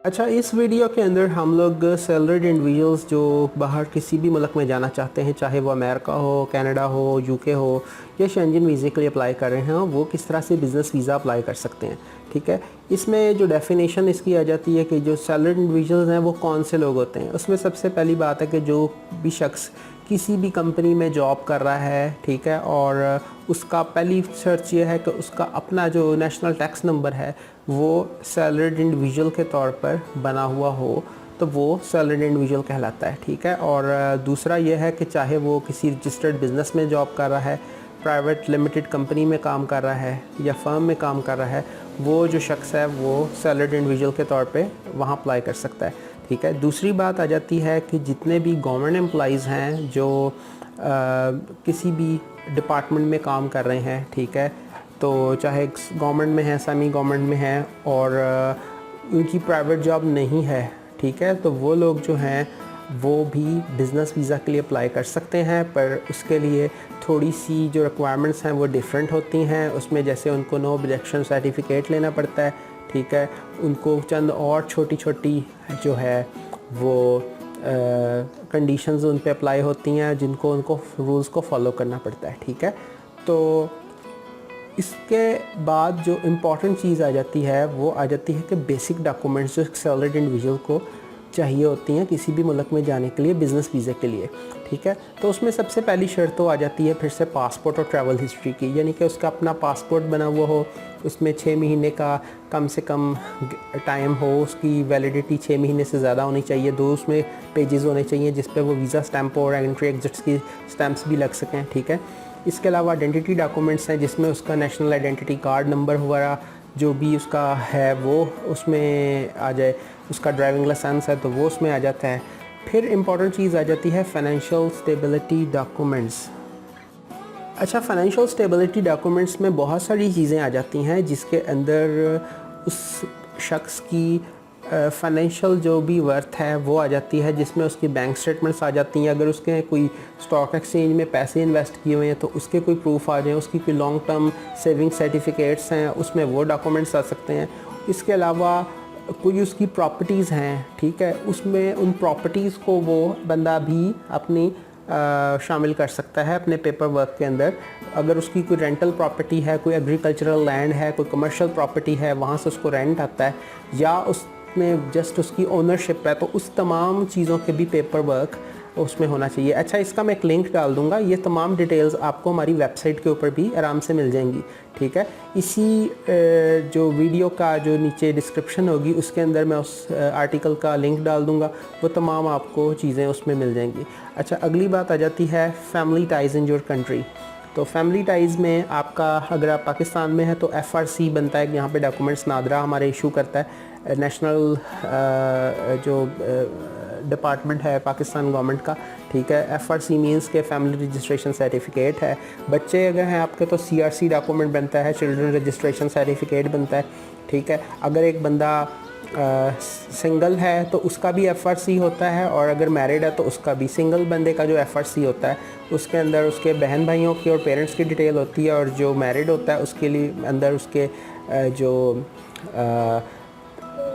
अच्छा, इस वीडियो के अंदर हम लोग सैलरीड इंडिविजुअल्स जो बाहर किसी भी मुल्क में जाना चाहते हैं, चाहे वो अमेरिका हो, कनाडा हो, यूके हो या शेंजन वीज़े के लिए अप्लाई कर रहे हैं, वो किस तरह से बिज़नेस वीज़ा अप्लाई कर सकते हैं। ठीक है, इसमें जो डेफिनेशन इसकी आ जाती है कि जो सैलरीड इंडिविजुअल्स हैं वो कौन से लोग होते हैं। उसमें सबसे पहली बात है कि जो भी शख्स किसी भी कंपनी में जॉब कर रहा है, ठीक है, और उसका पहली सर्च ये है कि उसका अपना जो नेशनल टैक्स नंबर है वो सैलरीड इंडिविजुअल के तौर पर बना हुआ हो, तो वो सैलरीड इंडिविजुअल कहलाता है। ठीक है, और दूसरा ये है कि चाहे वो किसी रजिस्टर्ड बिज़नेस में जॉब कर रहा है, प्राइवेट लिमिटेड कंपनी में काम कर रहा है या फर्म में काम कर रहा है, वो जो शख्स है वो सैलरीड इंडिविजुअल के तौर पे वहाँ अप्लाई कर सकता है। ठीक है, दूसरी बात आ जाती है कि जितने भी गवर्नमेंट एम्प्लॉइज़ हैं जो किसी भी डिपार्टमेंट में काम कर रहे हैं, ठीक है, तो चाहे गवर्नमेंट में है, सेमी गवर्नमेंट में है और उनकी प्राइवेट जॉब नहीं है, ठीक है, तो वो लोग जो हैं वो भी बिज़नेस वीज़ा के लिए अप्लाई कर सकते हैं। पर उसके लिए थोड़ी सी जो रिक्वायरमेंट्स हैं वो डिफरेंट होती हैं। उसमें जैसे उनको नो ऑब्जेक्शन सर्टिफिकेट लेना पड़ता है, ठीक है, उनको चंद और छोटी छोटी जो है वो कंडीशंस उन पे अप्लाई होती हैं जिनको उनको रूल्स को फॉलो करना पड़ता है। ठीक है, तो इसके बाद जो इम्पॉर्टेंट चीज़ आ जाती है वो आ जाती है कि बेसिक डॉक्यूमेंट्स जो सैलरीड इंडिविजुअल को चाहिए होती हैं किसी भी मुल्क में जाने के लिए बिज़नेस वीज़े के लिए। ठीक है, तो उसमें सबसे पहली शर्त तो आ जाती है फिर से पासपोर्ट और ट्रैवल हिस्ट्री की, यानी कि उसका अपना पासपोर्ट बना हुआ हो, उसमें 6 महीने का कम से कम टाइम हो, उसकी वैलिडिटी 6 महीने से ज़्यादा होनी चाहिए, 2 उसमें पेजेस होने चाहिए जिस पे वो वीज़ा स्टैंप और एंट्री एग्जिट्स की स्टैंप्स भी लग सकें। ठीक है, इसके अलावा आइडेंटिटी डॉक्यूमेंट्स हैं जिसमें उसका नेशनल आइडेंटिटी कार्ड नंबर वगैरह जो भी उसका है वो उसमें आ जाए, उसका ड्राइविंग लाइसेंस है तो वो उसमें आ जाता है। फिर इम्पॉर्टेंट चीज़ आ जाती है फाइनेंशियल स्टेबिलिटी डॉक्यूमेंट्स। अच्छा, फाइनेंशियल स्टेबिलिटी डॉक्यूमेंट्स में बहुत सारी चीज़ें आ जाती हैं जिसके अंदर उस शख्स की फाइनेंशियल जो भी वर्थ है वो आ जाती है, जिसमें उसकी बैंक स्टेटमेंट्स आ जाती हैं। अगर उसके कोई स्टॉक एक्सचेंज में पैसे इन्वेस्ट किए हुए हैं तो उसके कोई प्रूफ आ जाए, उसकी कोई लॉन्ग टर्म सेविंग सर्टिफिकेट्स हैं उसमें वो डॉक्यूमेंट्स आ सकते हैं। इसके अलावा कोई उसकी प्रॉपर्टीज़ हैं, ठीक है, उसमें उन प्रॉपर्टीज़ को वो बंदा भी अपनी शामिल कर सकता है अपने पेपर वर्क के अंदर। अगर उसकी कोई रेंटल प्रॉपर्टी है, कोई एग्रीकल्चरल लैंड है, कोई कमर्शियल प्रॉपर्टी है, वहाँ से उसको रेंट आता है या उसमें जस्ट उसकी ओनरशिप है, तो उस तमाम चीज़ों के भी पेपर वर्क उसमें होना चाहिए। अच्छा, इसका मैं एक लिंक डाल दूंगा, ये तमाम डिटेल्स आपको हमारी वेबसाइट के ऊपर भी आराम से मिल जाएंगी। ठीक है, इसी जो वीडियो का जो नीचे डिस्क्रिप्शन होगी उसके अंदर मैं उस आर्टिकल का लिंक डाल दूंगा, वो तमाम आपको चीज़ें उसमें मिल जाएंगी। अच्छा, अगली बात आ जाती है family ties in your country. तो फैमिली टाइज़ में आपका, अगर आप पाकिस्तान में है तो FRC बनता है कि यहाँ पे डॉक्यूमेंट्स नादरा हमारे इशू करता है, नेशनल जो डिपार्टमेंट है पाकिस्तान गवर्नमेंट का। ठीक है, FRC मीन्स के फैमिली रजिस्ट्रेशन सर्टिफिकेट है। बच्चे अगर हैं आपके तो CRC डॉक्यूमेंट बनता है, चिल्ड्रन रजिस्ट्रेशन सर्टिफिकेट बनता है। ठीक है, अगर एक बंदा सिंगल है तो उसका भी FRC होता है, और अगर मैरिड है तो उसका भी। सिंगल बंदे का जो FRC होता है उसके अंदर उसके बहन भाइयों की और पेरेंट्स की डिटेल होती है, और जो मैरिड होता है उसके लिए अंदर उसके जो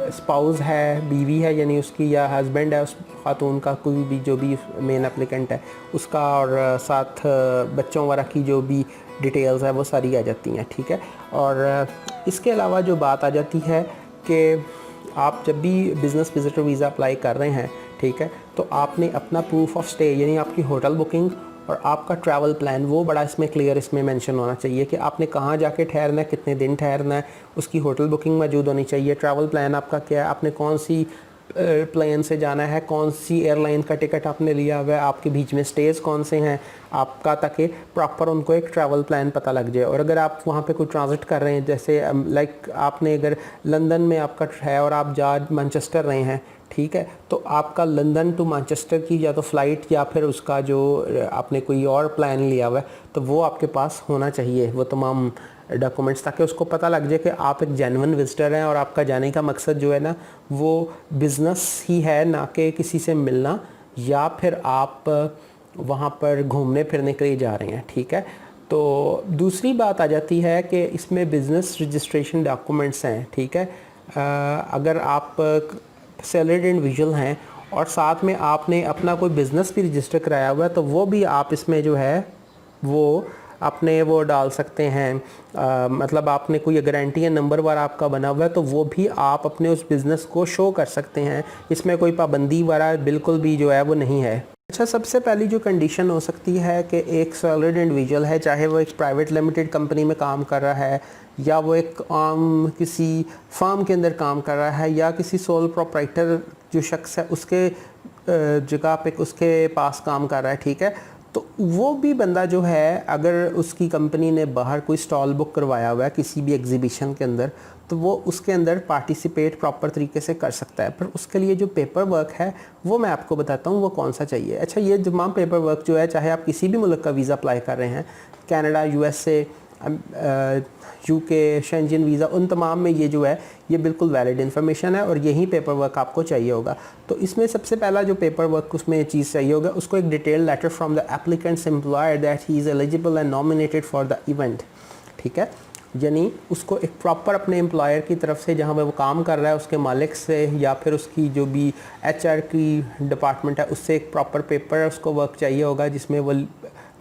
स्पाउस है, बीवी है यानी उसकी, या हस्बैंड है उस खातून का, कोई भी जो भी मेन एप्लीकेंट है उसका, और साथ बच्चों वगैरह की जो भी डिटेल्स है वो सारी आ जाती हैं। ठीक है, और इसके अलावा जो बात आ जाती है कि आप जब भी बिज़नेस विजिटर वीज़ा अप्लाई कर रहे हैं, ठीक है, तो आपने अपना प्रूफ ऑफ स्टे यानी आपकी होटल बुकिंग और आपका ट्रैवल प्लान वो बड़ा इसमें क्लियर इसमें मेंशन होना चाहिए कि आपने कहाँ जाके ठहरना है, कितने दिन ठहरना है, उसकी होटल बुकिंग मौजूद होनी चाहिए। ट्रैवल प्लान आपका क्या है, आपने कौन सी प्लेन से जाना है, कौन सी एयरलाइन का टिकट आपने लिया हुआ है, आपके बीच में स्टेज कौन से हैं आपका, ताकि प्रॉपर उनको एक ट्रैवल प्लान पता लग जाए। और अगर आप वहाँ पे कोई ट्रांजिट कर रहे हैं, जैसे लाइक आपने अगर लंदन में आपका है और आप जा मैनचेस्टर रहे हैं, ठीक है, तो आपका लंदन टू मैनचेस्टर की या तो फ़्लाइट या फिर उसका जो आपने कोई और प्लान लिया हुआ है तो वो आपके पास होना चाहिए, वो तमाम डॉक्यूमेंट्स, ताकि उसको पता लग जाए कि आप एक जेन्युइन विजिटर हैं और आपका जाने का मकसद जो है ना वो बिज़नेस ही है, ना कि किसी से मिलना या फिर आप वहाँ पर घूमने फिरने के लिए जा रहे हैं। ठीक है, तो दूसरी बात आ जाती है कि इसमें बिज़नेस रजिस्ट्रेशन डॉक्यूमेंट्स हैं। ठीक है, अगर आप सैलरीड इंडिविजुअल हैं और साथ में आपने अपना कोई बिज़नेस भी रजिस्टर कराया हुआ है तो वो भी आप इसमें जो है वो अपने वो डाल सकते हैं। मतलब आपने कोई गारंटी या नंबर वाला आपका बना हुआ है तो वो भी आप अपने उस बिज़नेस को शो कर सकते हैं। इसमें कोई पाबंदी वाला बिल्कुल भी जो है वो नहीं है। अच्छा, सबसे पहली जो कंडीशन हो सकती है कि एक सैलरीड इंडिविजुअल है, चाहे वो एक प्राइवेट लिमिटेड कंपनी में काम कर रहा है या वो एक आम किसी फार्म के अंदर काम कर रहा है या किसी सोल प्रोप्राइटर जो शख्स है उसके जगह पे उसके पास काम कर रहा है, ठीक है। तो वो भी बंदा जो है अगर उसकी कंपनी ने बाहर कोई स्टॉल बुक करवाया हुआ है किसी भी एग्जीबिशन के अंदर तो वो उसके अंदर पार्टिसिपेट प्रॉपर तरीके से कर सकता है। पर उसके लिए जो पेपर वर्क है वो मैं आपको बताता हूँ वो कौन सा चाहिए। अच्छा, ये तमाम पेपर वर्क जो है, चाहे आप किसी भी मुल्क का वीज़ा अप्लाई कर रहे हैं, Canada, USA, UK, Shenzhen visa, उन तमाम में ये जो है ये बिल्कुल वैलिड इन्फॉर्मेशन है और यही पेपर वर्क आपको चाहिए होगा। तो इसमें सबसे पहला जो पेपर वर्क उसमें चीज़ चाहिए होगा, उसको एक detail letter from the applicants employer that he is eligible and nominated for the event, ठीक है। यानी उसको एक प्रॉपर अपने एम्प्लॉयर की तरफ से जहाँ पे वो काम कर रहा है उसके मालिक से या फिर उसकी जो भी HR की डिपार्टमेंट है उससे एक प्रॉपर पेपर उसको वर्क चाहिए होगा जिसमें वो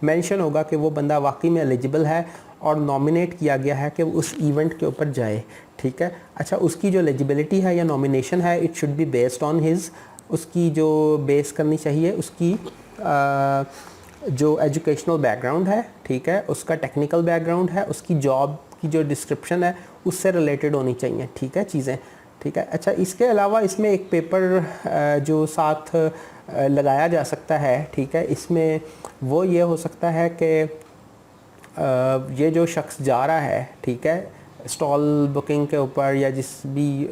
मेंशन होगा कि वो बंदा वाकई में एलिजिबल है और नॉमिनेट किया गया है कि वो उस इवेंट के ऊपर जाए, ठीक है। अच्छा, उसकी जो एलिजिबिलिटी है या नॉमिनेशन है it should be based on his, उसकी जो बेस करनी चाहिए उसकी जो एजुकेशनल बैकग्राउंड है, ठीक है, उसका टेक्निकल बैकग्राउंड है, उसकी जॉब की जो डिस्क्रिप्शन है उससे रिलेटेड होनी चाहिए, ठीक है, चीज़ें, ठीक है। अच्छा, इसके अलावा इसमें एक पेपर जो साथ लगाया जा सकता है, ठीक है, इसमें वो ये हो सकता है कि ये जो शख्स जा रहा है, ठीक है, स्टॉल बुकिंग के ऊपर या जिस भी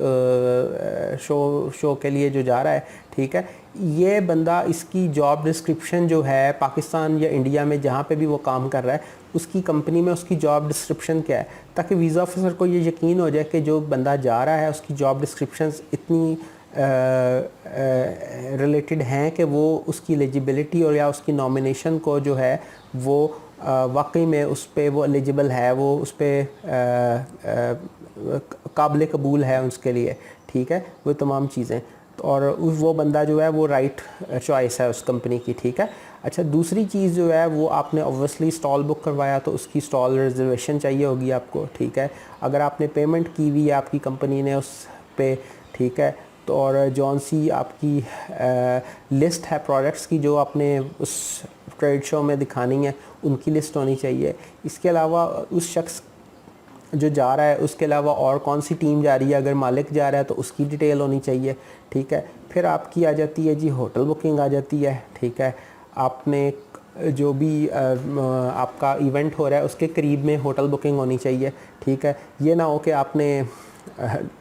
शो के लिए जो जा रहा है, ठीक है, ये बंदा इसकी जॉब डिस्क्रिप्शन जो है पाकिस्तान या इंडिया में जहाँ पे भी वो काम कर रहा है उसकी कंपनी में उसकी जॉब डिस्क्रिप्शन क्या है, ताकि वीज़ा ऑफिसर को ये यकीन हो जाए कि जो बंदा जा रहा है उसकी जॉब डिस्क्रिप्शंस इतनी रिलेटेड हैं कि वो उसकी एलिजिबिलिटी और या उसकी नॉमिनेशन को जो है वो वाकई में उस पर वो एलिजिबल है, वो उस पर काबिल कबूल है उसके लिए, ठीक है, वो तमाम चीज़ें। और वो बंदा जो है वो राइट चॉइस है उस कंपनी की, ठीक है। अच्छा, दूसरी चीज़ जो है वो आपने ऑब्वियसली स्टॉल बुक करवाया तो उसकी स्टॉल रिजर्वेशन चाहिए होगी आपको, ठीक है। अगर आपने पेमेंट की हुई है आपकी कंपनी ने उस पे, ठीक है, तो और जौन सी आपकी लिस्ट है प्रोडक्ट्स की जो आपने उस ट्रेड शो में दिखानी है उनकी लिस्ट होनी चाहिए। इसके अलावा उस शख्स जो जा रहा है उसके अलावा और कौन सी टीम जा रही है, अगर मालिक जा रहा है तो उसकी डिटेल होनी चाहिए, ठीक है। फिर आपकी आ जाती है जी होटल बुकिंग आ जाती है, ठीक है। आपने जो भी आपका इवेंट हो रहा है उसके करीब में होटल बुकिंग होनी चाहिए, ठीक है। ये ना हो कि आपने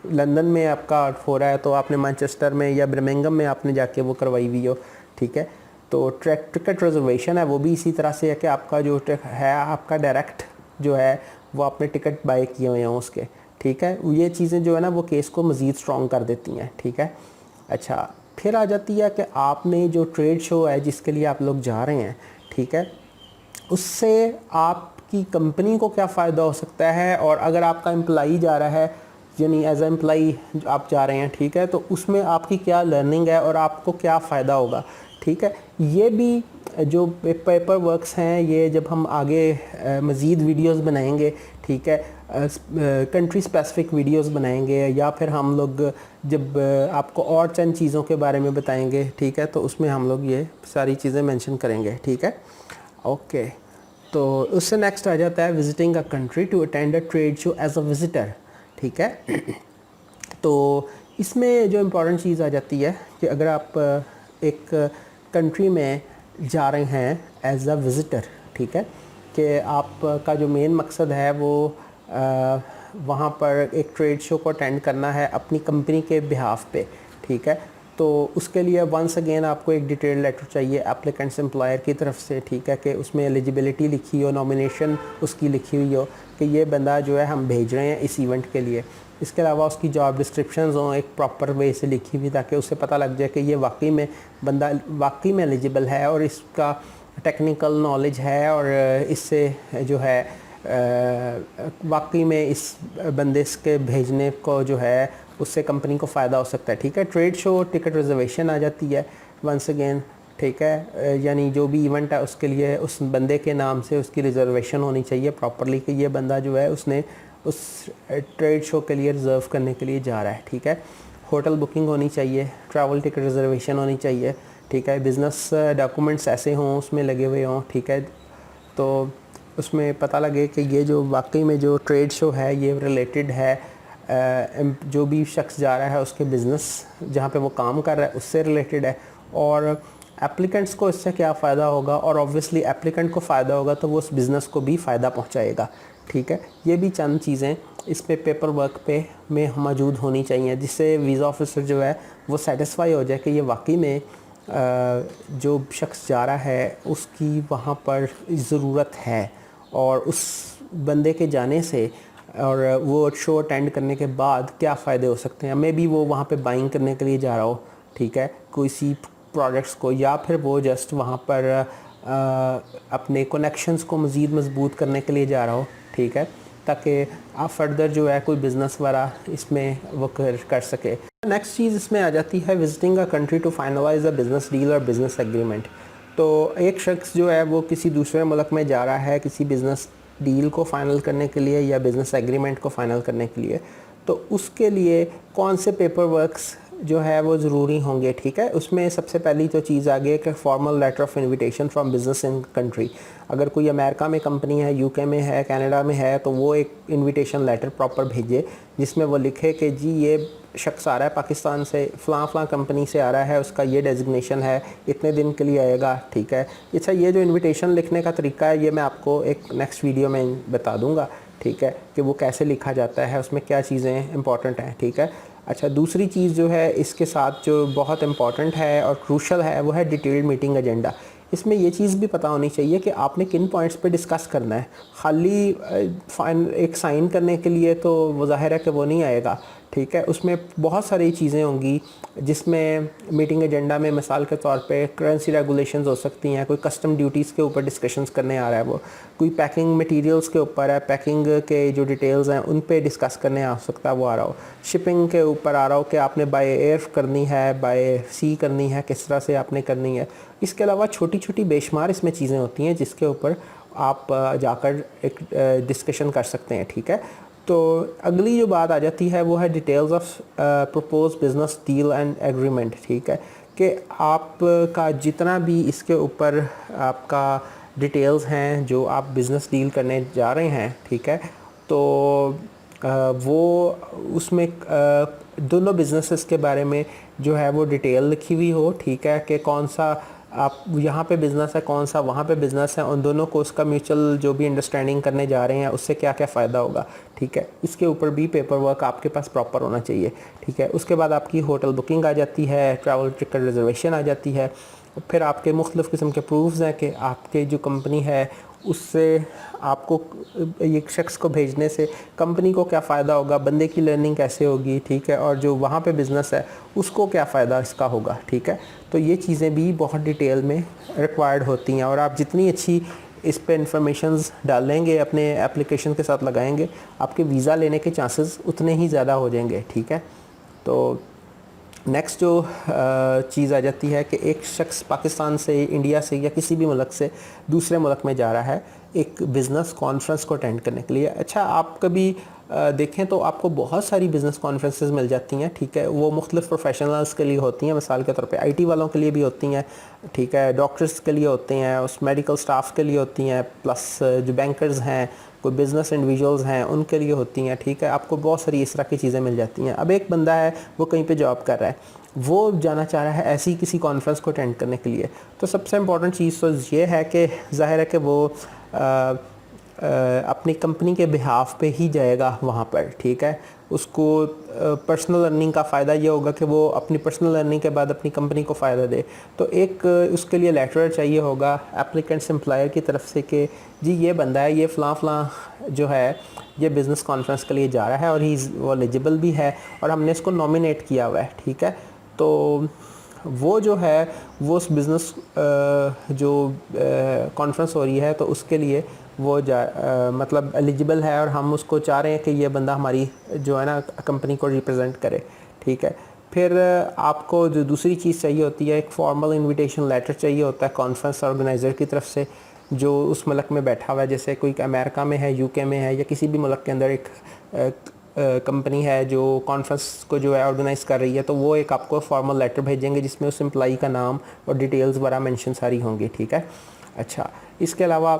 लंदन में आपका हो रहा है तो आपने मैनचेस्टर में या बर्मिंघम में आपने जाके वो करवाई हुई हो, ठीक है। तो टिकट रिजर्वेशन है वो भी इसी तरह से है कि आपका जो है आपका डायरेक्ट जो है वो आपने टिकट बाय किए हुए हैं उसके, ठीक है। ये चीज़ें जो है ना वो केस को मज़ीद स्ट्रॉन्ग कर देती हैं, ठीक है। अच्छा, फिर आ जाती है कि आपने जो ट्रेड शो है जिसके लिए आप लोग जा रहे हैं, ठीक है, उससे आपकी कंपनी को क्या फ़ायदा हो सकता है, और अगर आपका एम्प्लॉई जा रहा है यानी एज एम्प्लॉई आप जा रहे हैं, ठीक है, तो उसमें आपकी क्या लर्निंग है और आपको क्या फ़ायदा होगा, ठीक है। ये भी जो पेपर वर्क्स हैं ये जब हम आगे मज़ीद वीडियोस बनाएंगे, ठीक है, कंट्री स्पेसिफिक वीडियोस बनाएंगे या फिर हम लोग जब आपको और चंद चीज़ों के बारे में बताएंगे, ठीक है, तो उसमें हम लोग ये सारी चीज़ें मेंशन करेंगे, ठीक है। ओके, तो उससे नेक्स्ट आ जाता है visiting a country to attend a trade show as a visitor, ठीक है। तो इसमें जो इम्पोर्टेंट चीज़ आ जाती है कि अगर आप एक कंट्री में जा रहे हैं एज अ विज़िटर, ठीक है, कि आपका जो मेन मकसद है वो वहाँ पर एक ट्रेड शो को अटेंड करना है अपनी कंपनी के बिहाफ पे, ठीक है। तो उसके लिए वंस अगेन आपको एक डिटेल लेटर चाहिए एप्लीकेंट्स एम्प्लॉयर की तरफ से, ठीक है, कि उसमें एलिजिबिलिटी लिखी हो, नॉमिनेशन उसकी लिखी हुई हो कि ये बंदा जो है हम भेज रहे हैं इस इवेंट के लिए। इसके अलावा उसकी जॉब डिस्क्रिप्शंस हों एक प्रॉपर वे से लिखी हुई ताकि उसे पता लग जाए कि ये वाकई में बंदा वाकई में एलिजिबल है और इसका टेक्निकल नॉलेज है और इससे जो है वाकई में इस बंदे के भेजने को जो है उससे कंपनी को फ़ायदा हो सकता है, ठीक है। ट्रेड शो टिकट रिजर्वेशन आ जाती है वंस अगेन, ठीक है, यानी जो भी इवेंट है उसके लिए उस बंदे के नाम से उसकी रिजर्वेशन होनी चाहिए प्रॉपरली कि ये बंदा जो है उसने उस ट्रेड शो के लिए रिज़र्व करने के लिए जा रहा है, ठीक है। होटल बुकिंग होनी चाहिए, ट्रैवल टिकट रिजर्वेशन होनी चाहिए, ठीक है। बिज़नेस डॉक्यूमेंट्स ऐसे हों उसमें लगे हुए हों, ठीक है, तो उसमें पता लगे कि ये जो वाकई में जो ट्रेड शो है ये रिलेटेड है जो भी शख्स जा रहा है उसके बिज़नेस जहाँ पे वो काम कर रहा है उससे रिलेटेड है, और एप्लीकेंट्स को इससे क्या फ़ायदा होगा, और ऑब्वियसली एप्लीकेंट को फ़ायदा होगा तो वो उस बिज़नेस को भी फ़ायदा पहुँचाएगा, ठीक है। ये भी चंद चीज़ें इस पे पेपर वर्क पे में मौजूद होनी चाहिए जिससे वीज़ा ऑफिसर जो है वो सेटिस्फाई हो जाए कि ये वाकई में जो शख्स जा रहा है उसकी वहाँ पर ज़रूरत है, और उस बंदे के जाने से और वो शो अटेंड करने के बाद क्या फ़ायदे हो सकते हैं। मे बी वो वहाँ पे बाइंग करने के लिए जा रहा हो, ठीक है, कोई सी प्रोडक्ट्स को, या फिर वो जस्ट वहाँ पर अपने कनेक्शंस को मज़ीद मजबूत करने के लिए जा रहा हो, ठीक है, ताकि आप फर्दर जो है कोई बिज़नेस वगैरह इसमें वो कर सके। नेक्स्ट चीज़ इसमें आ जाती है visiting a country to finalise a business deal और बिज़नेस एग्रीमेंट। तो एक शख्स जो है वो किसी दूसरे मुल्क में जा रहा है किसी बिज़नेस डील को फ़ाइनल करने के लिए या बिज़नेस एग्रीमेंट को फ़ाइनल करने के लिए, तो उसके लिए कौन से पेपर वर्क्स जो है वो ज़रूरी होंगे, ठीक है। उसमें सबसे पहली तो चीज़ आ गई कि formal letter of invitation from business in country. अगर कोई अमेरिका में कंपनी है, यूके में है, कनाडा में है, तो वो एक इनविटेशन लेटर प्रॉपर भेजे जिसमें वो लिखे कि जी ये शख्स आ रहा है पाकिस्तान से, फ़लाँ कंपनी से आ रहा है, उसका ये डेजिग्नेशन है, इतने दिन के लिए आएगा, ठीक है। अच्छा, ये जो इनविटेशन लिखने का तरीका है ये मैं आपको एक नेक्स्ट वीडियो में बता दूँगा, ठीक है, कि वो कैसे लिखा जाता है, उसमें क्या चीज़ें इंपॉर्टेंट हैं, ठीक है। अच्छा, दूसरी चीज़ जो है इसके साथ जो बहुत इंपॉर्टेंट है और क्रूशल है वो है डिटेल्ड मीटिंग एजेंडा। इसमें ये चीज़ भी पता होनी चाहिए कि आपने किन पॉइंट्स पे डिस्कस करना है। खाली एक साइन करने के लिए तो वो ज़ाहिर है कि वो नहीं आएगा, ठीक है। उसमें बहुत सारी चीज़ें होंगी जिसमें मीटिंग एजेंडा में मिसाल के तौर पे करेंसी रेगुलेशंस हो सकती हैं, कोई कस्टम ड्यूटीज़ के ऊपर डिस्कशंस करने आ रहा है, वो कोई पैकिंग मटेरियल्स के ऊपर है, पैकिंग के जो डिटेल्स हैं उन पे डिस्कस करने आ सकता है वो आ रहा हो, शिपिंग के ऊपर आ रहा हो कि आपने बाय एयर करनी है, बाय सी करनी है, किस तरह से आपने करनी है। इसके अलावा छोटी छोटी बेशुमार इसमें चीज़ें होती हैं जिसके ऊपर आप जाकर एक डिस्कशन कर सकते हैं, ठीक है। तो अगली जो बात आ जाती है वो है details of propose business deal and agreement, ठीक है, कि आपका जितना भी इसके ऊपर आपका डिटेल्स हैं जो आप बिज़नेस डील करने जा रहे हैं, ठीक है, तो वो उसमें दोनों बिज़नेसेस के बारे में जो है वो डिटेल लिखी हुई हो, ठीक है, कि कौन सा आप यहाँ पे बिज़नेस है, कौन सा वहाँ पे बिज़नेस है, उन दोनों को उसका म्यूचुअल जो भी अंडरस्टैंडिंग करने जा रहे हैं उससे क्या क्या फ़ायदा होगा, ठीक है। इसके ऊपर भी पेपर वर्क आपके पास प्रॉपर होना चाहिए, ठीक है। उसके बाद आपकी होटल बुकिंग आ जाती है, ट्रैवल टिकट रिजर्वेशन आ जाती है, फिर आपके मुख्तलिफ़ किस्म के प्रूफ्स हैं कि आपके जो कंपनी है उससे आपको एक शख्स को भेजने से कंपनी को क्या फ़ायदा होगा, बंदे की लर्निंग कैसे होगी, ठीक है, और जो वहाँ पे बिज़नेस है उसको क्या फ़ायदा इसका होगा, ठीक है। तो ये चीज़ें भी बहुत डिटेल में रिक्वायर्ड होती हैं, और आप जितनी अच्छी इस पे इंफॉर्मेशंस डालेंगे, अपने एप्लीकेशन के साथ लगाएंगे, आपके वीज़ा लेने के चांसेस उतने ही ज़्यादा हो जाएंगे, ठीक है। तो नेक्स्ट जो चीज़ आ जाती है कि एक शख्स पाकिस्तान से, इंडिया से या किसी भी मुल्क से दूसरे मुल्क में जा रहा है एक बिज़नेस कॉन्फ्रेंस को अटेंड करने के लिए। अच्छा, आप कभी देखें तो आपको बहुत सारी बिज़नेस कॉन्फ्रेंसेस मिल जाती हैं, ठीक है, वो मुख्तलिफ़ प्रोफेशनल्स के लिए होती हैं, मिसाल के तौर पे आईटी वालों के लिए भी होती हैं, ठीक है, डॉक्टर्स के लिए होती हैं, उस मेडिकल स्टाफ के लिए होती हैं, प्लस जो बैंकर्स हैं, कोई बिज़नेस इंडिविजुअल्स हैं उनके लिए होती हैं, ठीक है। आपको बहुत सारी इस तरह की चीज़ें मिल जाती हैं। अब एक बंदा है वो कहीं पे जॉब कर रहा है, वो जाना चाह रहा है ऐसी किसी कॉन्फ्रेंस को अटेंड करने के लिए, तो सबसे इम्पॉर्टेंट चीज़ तो ये है कि ज़ाहिर है कि वो अपनी कंपनी के बिहाफ पे ही जाएगा वहाँ पर, ठीक है। उसको पर्सनल अर्निंग का फ़ायदा ये होगा कि वो अपनी पर्सनल अर्निंग के बाद अपनी कंपनी को फ़ायदा दे। तो एक उसके लिए लेटर चाहिए होगा एप्लीकेंट्स एम्प्लॉयर की तरफ से कि जी ये बंदा है, ये फ़लाँ जो है ये बिज़नेस कॉन्फ्रेंस के लिए जा रहा है और ही वो एलिजिबल भी है और हमने इसको नॉमिनेट किया हुआ है, ठीक है। तो वो जो है वो उस बिज़नेस जो कॉन्फ्रेंस हो रही है तो उसके लिए वो मतलब एलिजिबल है और हम उसको चाह रहे हैं कि ये बंदा हमारी जो है ना कंपनी को रिप्रेजेंट करे, ठीक है। फिर आपको जो दूसरी चीज़ चाहिए होती है, एक फॉर्मल इनविटेशन लेटर चाहिए होता है कॉन्फ्रेंस ऑर्गेनाइज़र की तरफ से, जो उस मुल्क में बैठा हुआ है, जैसे कोई अमेरिका में है, यूके में है, या किसी भी मुल्क के अंदर एक कंपनी है जो कॉन्फ्रेंस को जो है ऑर्गेनाइज़ कर रही है, तो वो एक आपको फॉर्मल लेटर भेजेंगे जिसमें उस एम्प्लॉई का नाम और डिटेल्स वगैरह मेंशन सारी होंगी, ठीक है। अच्छा, इसके अलावा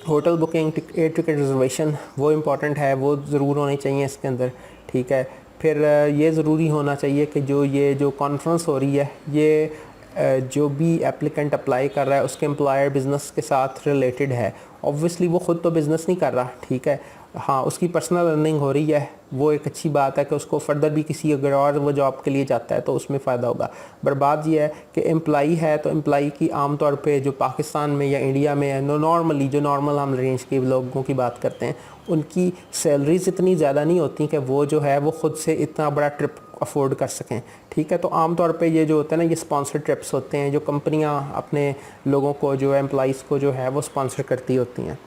hotel booking, air ticket reservation वो इम्पॉर्टेंट है, वो ज़रूर होने चाहिए इसके अंदर, ठीक है। फिर ये ज़रूरी होना चाहिए कि जो कॉन्फ्रेंस हो रही है, ये जो भी एप्लीकेंट अप्लाई कर रहा है उसके एम्प्लॉयर बिज़नेस के साथ रिलेटेड है। ऑब्वियसली वो ख़ुद तो बिज़नेस नहीं कर रहा, ठीक है, हाँ उसकी पर्सनल अर्निंग हो रही है, वो एक अच्छी बात है कि उसको फर्दर भी किसी अगर और वो जॉब के लिए जाता है तो उसमें फ़ायदा होगा। पर बात ये है कि एम्प्लॉई है तो एम्प्लॉई की आम तौर पे जो पाकिस्तान में या इंडिया में है, नॉर्मली जो नॉर्मल हम रेंज के लोगों की बात करते हैं, उनकी सैलरीज इतनी ज़्यादा नहीं होती कि वो जो है वो ख़ुद से इतना बड़ा ट्रिप अफोर्ड कर सकें, ठीक है। तो आम तौर पे ये जो होता है ना, ये स्पॉन्सर ट्रिप्स होते हैं जो कंपनियां अपने लोगों को जो है एम्प्लॉइज़ को जो है वो स्पॉन्सर करती होती हैं।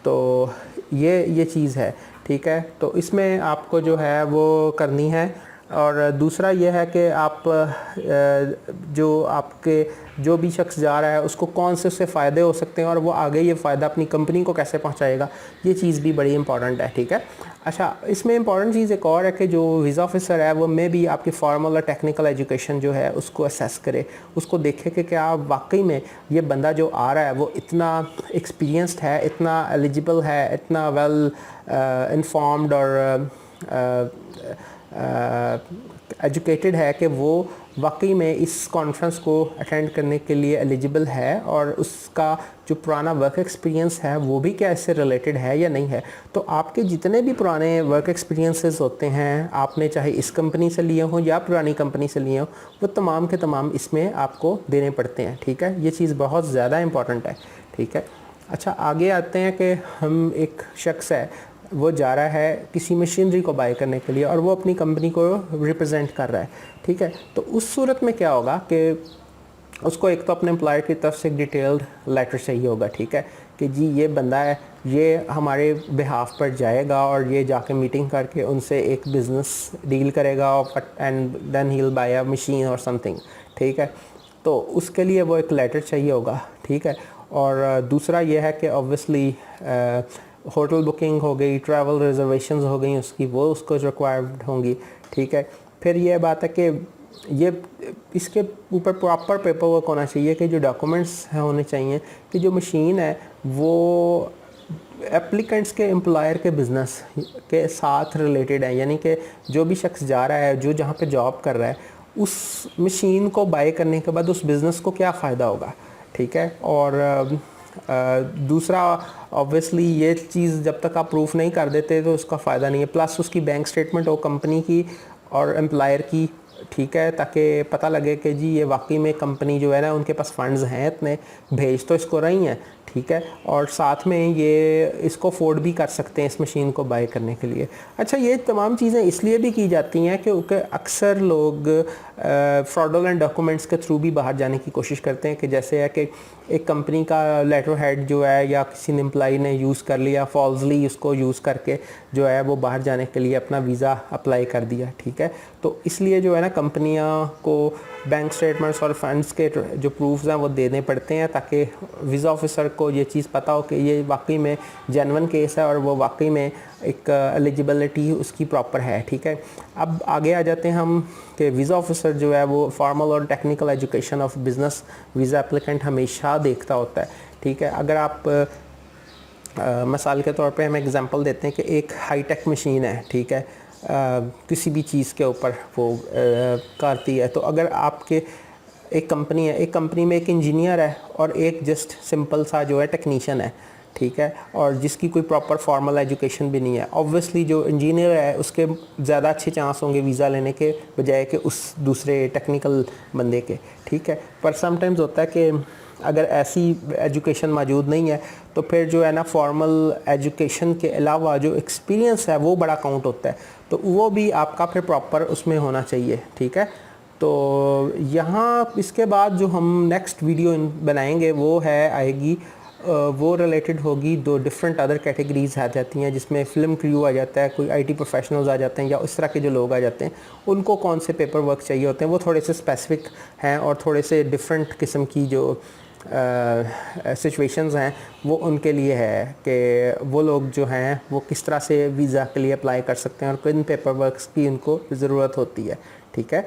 तो ये चीज़ है, ठीक है। तो इसमें आपको जो है वो करनी है। और दूसरा ये है कि आप जो आपके जो भी शख्स जा रहा है उसको कौन से उससे फ़ायदे हो सकते हैं और वो आगे ये फ़ायदा अपनी कंपनी को कैसे पहुंचाएगा, ये चीज़ भी बड़ी इंपॉर्टेंट है, ठीक है। अच्छा, इसमें इंपॉर्टेंट चीज़ एक और है कि जो वीज़ा ऑफिसर है वो मे भी आपकी फॉर्मल और टेक्निकल एजुकेशन जो है उसको असेस करे, उसको देखे कि क्या वाकई में ये बंदा जो आ रहा है वो इतना एक्सपीरियंस्ड है, इतना एलिजिबल है, इतना वेल इन्फॉर्म्ड और एजुकेटेड है कि वो वाकई में इस कॉन्फ्रेंस को अटेंड करने के लिए एलिजिबल है, और उसका जो पुराना वर्क एक्सपीरियंस है वो भी क्या इससे रिलेटेड है या नहीं है। तो आपके जितने भी पुराने वर्क एक्सपीरियंसेस होते हैं, आपने चाहे इस कंपनी से लिए हों या पुरानी कंपनी से लिए हों, वो तमाम के तमाम इसमें आपको देने पड़ते हैं, ठीक है। ये चीज़ बहुत ज़्यादा इंपॉर्टेंट है, ठीक है। अच्छा, आगे आते हैं कि हम एक शख्स है वो जा रहा है किसी मशीनरी को बाय करने के लिए और वो अपनी कंपनी को रिप्रेजेंट कर रहा है, ठीक है। तो उस सूरत में क्या होगा कि उसको एक तो अपने एम्प्लॉयर की तरफ से एक डिटेल्ड लेटर चाहिए होगा, ठीक है, कि जी ये बंदा है, ये हमारे बिहाफ पर जाएगा और ये जाके मीटिंग करके उनसे एक बिज़नेस डील करेगा and then he will buy a machine और समथिंग, ठीक है। तो उसके लिए वो एक लेटर चाहिए होगा, ठीक है। और दूसरा ये है कि ऑब्वियसली होटल बुकिंग हो गई, ट्रैवल रिजर्वेशंस हो गई उसकी, वो उसको रिक्वायर्ड होंगी, ठीक है। फिर ये बात है कि ये इसके ऊपर प्रॉपर पेपर वर्क होना चाहिए कि जो डॉक्यूमेंट्स होने चाहिए कि जो मशीन है वो एप्लीकेंट्स के एम्प्लॉयर के बिज़नेस के साथ रिलेटेड है, यानी कि जो भी शख्स जा रहा है, जो जहाँ पे जॉब कर रहा है, उस मशीन को बाय करने के बाद उस बिज़नेस को क्या फ़ायदा होगा, ठीक है। और दूसरा ऑब्वियसली ये चीज़ जब तक आप प्रूफ नहीं कर देते तो उसका फ़ायदा नहीं है। प्लस उसकी बैंक स्टेटमेंट हो कंपनी की और एम्प्लॉयर की, ठीक है, ताकि पता लगे कि जी ये वाकई में कंपनी जो है ना उनके पास फंड्स हैं, इतने भेज तो इसको रही हैं, ठीक है, और साथ में ये इसको अफोर्ड भी कर सकते हैं इस मशीन को बाय करने के लिए। अच्छा, ये तमाम चीज़ें इसलिए भी की जाती हैं क्योंकि अक्सर लोग फ्रॉडुलेंट डॉक्यूमेंट्स के थ्रू भी बाहर जाने की कोशिश करते हैं, कि जैसे है कि एक कंपनी का लेटर हेड जो है या किसी ने एम्प्लॉई ने यूज़ कर लिया, फॉल्सली उसको यूज़ करके जो है वो बाहर जाने के लिए अपना वीज़ा अप्लाई कर दिया, ठीक है। तो इसलिए जो है ना कंपनियां को बैंक स्टेटमेंट्स और फंड्स के जो प्रूफ्स हैं वो देने पड़ते हैं, ताकि वीज़ा ऑफिसर को ये चीज़ पता हो कि ये वाकई में जेन्युइन केस है और वो वाकई में एक एलिजिबिलिटी उसकी प्रॉपर है, ठीक है। अब आगे आ जाते हैं हम कि वीज़ा ऑफिसर जो है वो फॉर्मल और technical education of business visa applicant हमेशा देखता होता है, ठीक है। अगर आप मिसाल के तौर पे हम एग्जांपल देते हैं कि एक हाईटेक मशीन है, ठीक है, किसी भी चीज़ के ऊपर वो करती है, तो अगर आपके एक कंपनी है, एक कंपनी में एक इंजीनियर है और एक जस्ट सिंपल सा जो है टेक्नीशियन है, ठीक है, और जिसकी कोई प्रॉपर फॉर्मल एजुकेशन भी नहीं है, ऑब्वियसली जो इंजीनियर है उसके ज़्यादा अच्छे चांस होंगे वीज़ा लेने के बजाय कि उस दूसरे टेक्निकल बंदे के, ठीक है। पर समटाइम्स होता है कि अगर ऐसी एजुकेशन मौजूद नहीं है तो फिर जो है ना फॉर्मल एजुकेशन के अलावा जो एक्सपीरियंस है वो बड़ा काउंट होता है, तो वो भी आपका फिर प्रॉपर उसमें होना चाहिए, ठीक है। तो यहाँ इसके बाद जो हम नेक्स्ट वीडियो बनाएंगे वो है आएगी वो रिलेटेड होगी। दो डिफरेंट अदर कैटेगरीज आ जाती हैं जिसमें फ़िल्म क्रू आ जाता है, कोई आईटी प्रोफेशनल्स आ जाते हैं, या इस तरह के जो लोग आ जाते हैं उनको कौन से पेपर वर्क चाहिए होते हैं, वो थोड़े से स्पेसिफिक हैं और थोड़े से डिफरेंट किस्म की जो सिचुएशंस हैं वो उनके लिए है कि वो लोग जो हैं वो किस तरह से वीज़ा के लिए अप्लाई कर सकते हैं और किन पेपर वर्क्स की उनको ज़रूरत होती है। ठीक है।